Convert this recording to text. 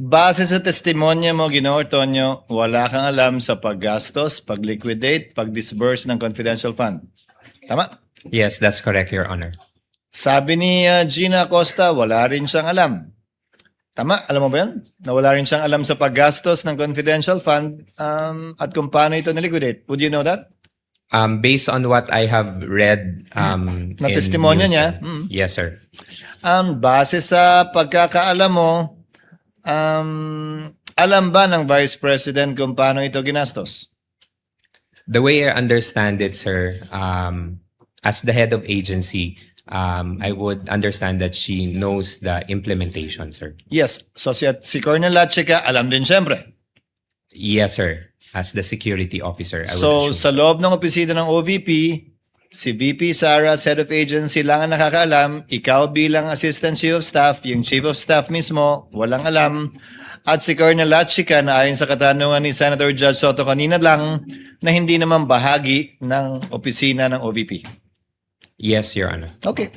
Base sa testimonya mo, Ginoong Ortonio, wala kang alam sa paggastos, pag-liquidate, pag-disburse ng confidential fund. Tama? Yes, that's correct, Your Honor. Sabi ni Gina Acosta, wala rin siyang alam. Tama? Alam mo ba yan? Na wala rin siyang alam sa paggastos ng confidential fund at kung paano ito niliquidate. Would you know that? Based on what I have read Na in testimonya news, niya? Yes, sir. Base sa pagkakaalam mo, alam ba ng Vice President kung paano ito ginastos? The way I understand it, sir, as the head of agency, I would understand that she knows the implementation, sir. Yes. So si Colonel Lachica, alam din siyempre. Yes, sir. As the security officer, I would So assume sa so. loob ng opisina ng OVP, si VP Sara, head of agency, lang ang nakakaalam. Ikaw bilang assistant chief of staff, yung chief of staff mismo, walang alam. At si Colonel Lachica, na ayon sa katanungan ni Senator Judge Soto kanina lang, na hindi naman bahagi ng opisina ng OVP. Yes, Your Honor. Okay.